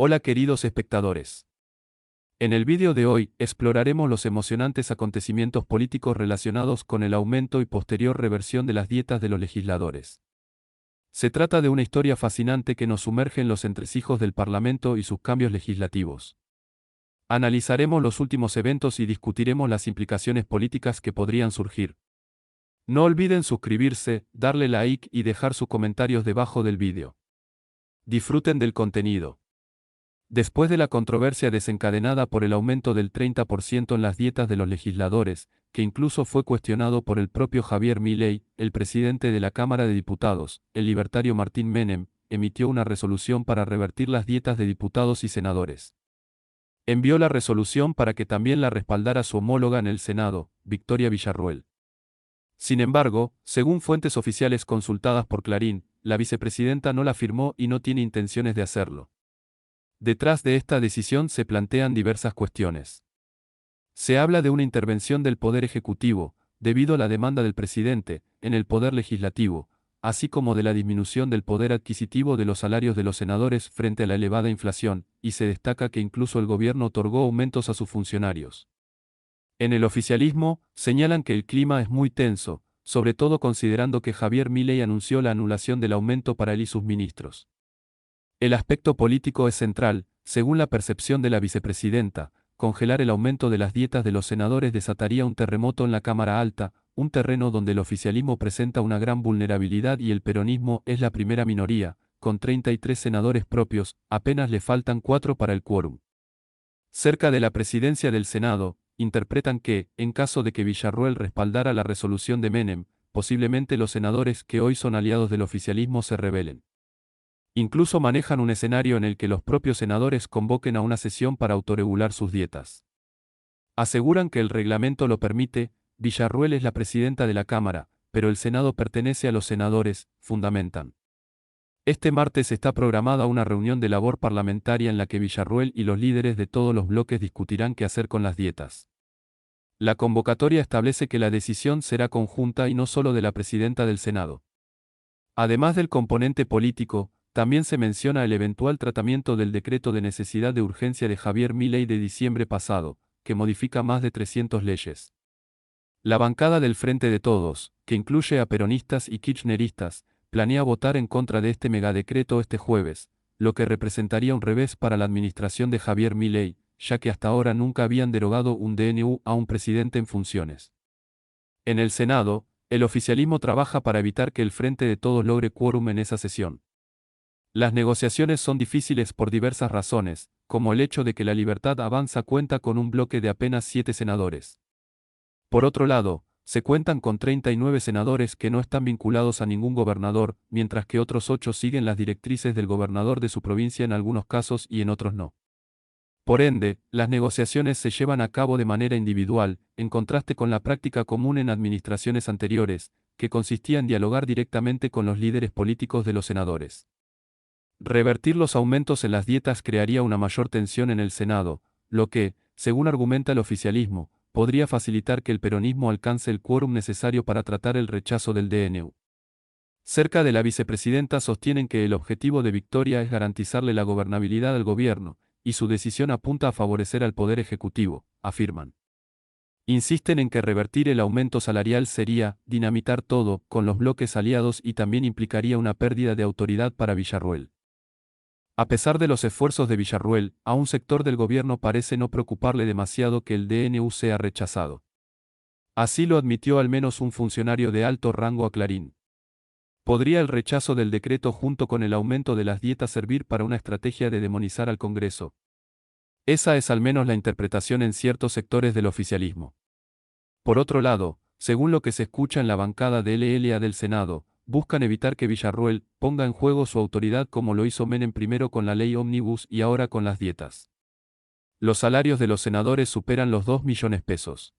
Hola queridos espectadores. En el vídeo de hoy exploraremos los emocionantes acontecimientos políticos relacionados con el aumento y posterior reversión de las dietas de los legisladores. Se trata de una historia fascinante que nos sumerge en los entresijos del Parlamento y sus cambios legislativos. Analizaremos los últimos eventos y discutiremos las implicaciones políticas que podrían surgir. No olviden suscribirse, darle like y dejar sus comentarios debajo del vídeo. Disfruten del contenido. Después de la controversia desencadenada por el aumento del 30% en las dietas de los legisladores, que incluso fue cuestionado por el propio Javier Milei, el presidente de la Cámara de Diputados, el libertario Martín Menem, emitió una resolución para revertir las dietas de diputados y senadores. Envió la resolución para que también la respaldara su homóloga en el Senado, Victoria Villarruel. Sin embargo, según fuentes oficiales consultadas por Clarín, la vicepresidenta no la firmó y no tiene intenciones de hacerlo. Detrás de esta decisión se plantean diversas cuestiones. Se habla de una intervención del Poder Ejecutivo, debido a la demanda del presidente, en el Poder Legislativo, así como de la disminución del poder adquisitivo de los salarios de los senadores frente a la elevada inflación, y se destaca que incluso el gobierno otorgó aumentos a sus funcionarios. En el oficialismo, señalan que el clima es muy tenso, sobre todo considerando que Javier Milei anunció la anulación del aumento para él y sus ministros. El aspecto político es central, según la percepción de la vicepresidenta. Congelar el aumento de las dietas de los senadores desataría un terremoto en la Cámara Alta, un terreno donde el oficialismo presenta una gran vulnerabilidad y el peronismo es la primera minoría, con 33 senadores propios, apenas le faltan 4 para el quórum. Cerca de la presidencia del Senado, interpretan que, en caso de que Villarruel respaldara la resolución de Menem, posiblemente los senadores que hoy son aliados del oficialismo se rebelen. Incluso manejan un escenario en el que los propios senadores convoquen a una sesión para autorregular sus dietas. Aseguran que el reglamento lo permite. Villarruel es la presidenta de la Cámara, pero el Senado pertenece a los senadores, fundamentan. Este martes está programada una reunión de labor parlamentaria en la que Villarruel y los líderes de todos los bloques discutirán qué hacer con las dietas. La convocatoria establece que la decisión será conjunta y no solo de la presidenta del Senado. Además del componente político, también se menciona el eventual tratamiento del decreto de necesidad de urgencia de Javier Milei de diciembre pasado, que modifica más de 300 leyes. La bancada del Frente de Todos, que incluye a peronistas y kirchneristas, planea votar en contra de este megadecreto este jueves, lo que representaría un revés para la administración de Javier Milei, ya que hasta ahora nunca habían derogado un DNU a un presidente en funciones. En el Senado, el oficialismo trabaja para evitar que el Frente de Todos logre quórum en esa sesión. Las negociaciones son difíciles por diversas razones, como el hecho de que la Libertad Avanza cuenta con un bloque de apenas 7 senadores. Por otro lado, se cuentan con 39 senadores que no están vinculados a ningún gobernador, mientras que otros 8 siguen las directrices del gobernador de su provincia en algunos casos y en otros no. Por ende, las negociaciones se llevan a cabo de manera individual, en contraste con la práctica común en administraciones anteriores, que consistía en dialogar directamente con los líderes políticos de los senadores. Revertir los aumentos en las dietas crearía una mayor tensión en el Senado, lo que, según argumenta el oficialismo, podría facilitar que el peronismo alcance el quórum necesario para tratar el rechazo del DNU. Cerca de la vicepresidenta sostienen que el objetivo de Victoria es garantizarle la gobernabilidad al gobierno, y su decisión apunta a favorecer al Poder Ejecutivo, afirman. Insisten en que revertir el aumento salarial sería dinamitar todo con los bloques aliados y también implicaría una pérdida de autoridad para Villarruel. A pesar de los esfuerzos de Villarruel, a un sector del gobierno parece no preocuparle demasiado que el DNU sea rechazado. Así lo admitió al menos un funcionario de alto rango a Clarín. ¿Podría el rechazo del decreto junto con el aumento de las dietas servir para una estrategia de demonizar al Congreso? Esa es al menos la interpretación en ciertos sectores del oficialismo. Por otro lado, según lo que se escucha en la bancada de LLA del Senado, buscan evitar que Villarruel ponga en juego su autoridad como lo hizo Menem primero con la ley Ómnibus y ahora con las dietas. Los salarios de los senadores superan los 2 millones pesos.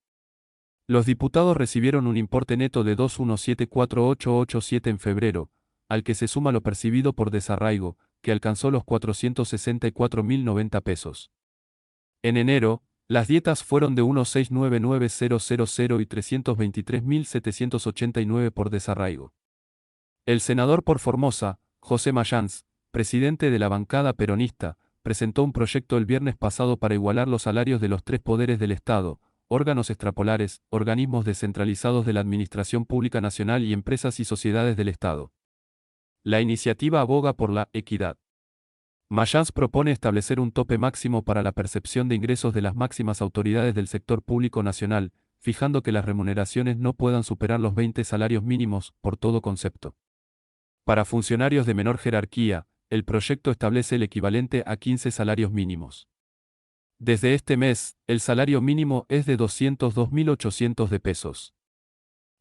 Los diputados recibieron un importe neto de 2174887 en febrero, al que se suma lo percibido por desarraigo, que alcanzó los 464.090 pesos. En enero, las dietas fueron de 1699000 y 323.789 por desarraigo. El senador por Formosa, José Mayans, presidente de la bancada peronista, presentó un proyecto el viernes pasado para igualar los salarios de los tres poderes del Estado, órganos extrapolares, organismos descentralizados de la Administración Pública Nacional y empresas y sociedades del Estado. La iniciativa aboga por la equidad. Mayans propone establecer un tope máximo para la percepción de ingresos de las máximas autoridades del sector público nacional, fijando que las remuneraciones no puedan superar los 20 salarios mínimos, por todo concepto. Para funcionarios de menor jerarquía, el proyecto establece el equivalente a 15 salarios mínimos. Desde este mes, el salario mínimo es de 202.800 de pesos.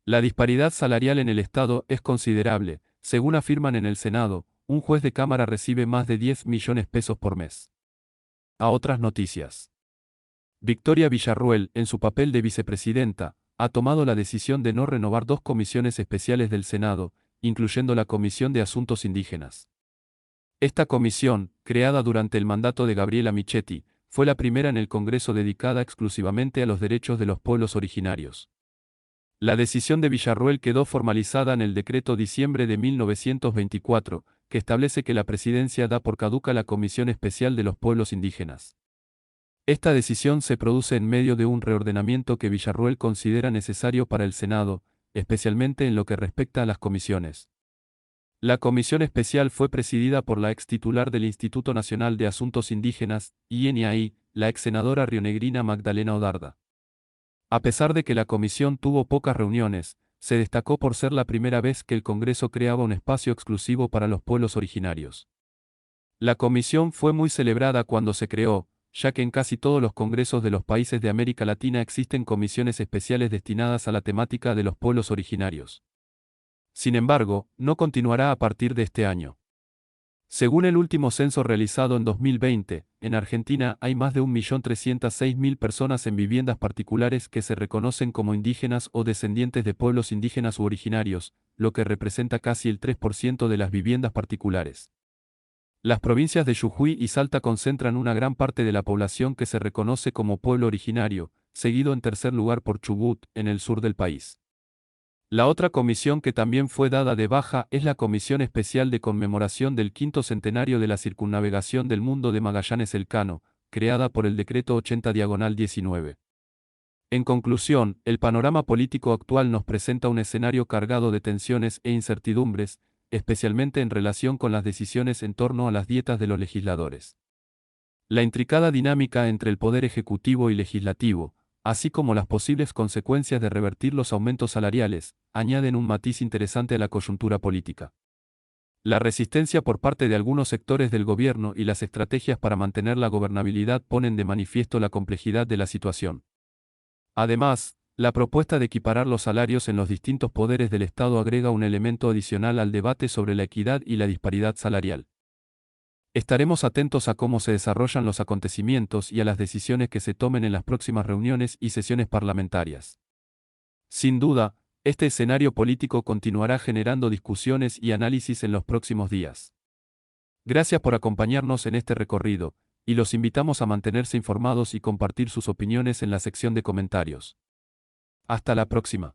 La disparidad salarial en el Estado es considerable, según afirman en el Senado. Un juez de Cámara recibe más de 10 millones de pesos por mes. A otras noticias. Victoria Villarruel, en su papel de vicepresidenta, ha tomado la decisión de no renovar dos comisiones especiales del Senado, incluyendo la Comisión de Asuntos Indígenas. Esta comisión, creada durante el mandato de Gabriela Michetti, fue la primera en el Congreso dedicada exclusivamente a los derechos de los pueblos originarios. La decisión de Villarruel quedó formalizada en el decreto diciembre de 1924, que establece que la presidencia da por caduca la Comisión Especial de los Pueblos Indígenas. Esta decisión se produce en medio de un reordenamiento que Villarruel considera necesario para el Senado, especialmente en lo que respecta a las comisiones. La comisión especial fue presidida por la ex titular del Instituto Nacional de Asuntos Indígenas, INAI, la ex senadora rionegrina Magdalena Odarda. A pesar de que la comisión tuvo pocas reuniones, se destacó por ser la primera vez que el Congreso creaba un espacio exclusivo para los pueblos originarios. La comisión fue muy celebrada cuando se creó, ya que en casi todos los congresos de los países de América Latina existen comisiones especiales destinadas a la temática de los pueblos originarios. Sin embargo, no continuará a partir de este año. Según el último censo realizado en 2020, en Argentina hay más de 1.306.000 personas en viviendas particulares que se reconocen como indígenas o descendientes de pueblos indígenas u originarios, lo que representa casi el 3% de las viviendas particulares. Las provincias de Jujuy y Salta concentran una gran parte de la población que se reconoce como pueblo originario, seguido en tercer lugar por Chubut, en el sur del país. La otra comisión que también fue dada de baja es la Comisión Especial de Conmemoración del Quinto Centenario de la Circunnavegación del Mundo de Magallanes Elcano, creada por el Decreto 80/19. En conclusión, el panorama político actual nos presenta un escenario cargado de tensiones e incertidumbres, especialmente en relación con las decisiones en torno a las dietas de los legisladores. La intricada dinámica entre el Poder Ejecutivo y Legislativo, así como las posibles consecuencias de revertir los aumentos salariales, añaden un matiz interesante a la coyuntura política. La resistencia por parte de algunos sectores del gobierno y las estrategias para mantener la gobernabilidad ponen de manifiesto la complejidad de la situación. Además, la propuesta de equiparar los salarios en los distintos poderes del Estado agrega un elemento adicional al debate sobre la equidad y la disparidad salarial. Estaremos atentos a cómo se desarrollan los acontecimientos y a las decisiones que se tomen en las próximas reuniones y sesiones parlamentarias. Sin duda, este escenario político continuará generando discusiones y análisis en los próximos días. Gracias por acompañarnos en este recorrido, y los invitamos a mantenerse informados y compartir sus opiniones en la sección de comentarios. Hasta la próxima.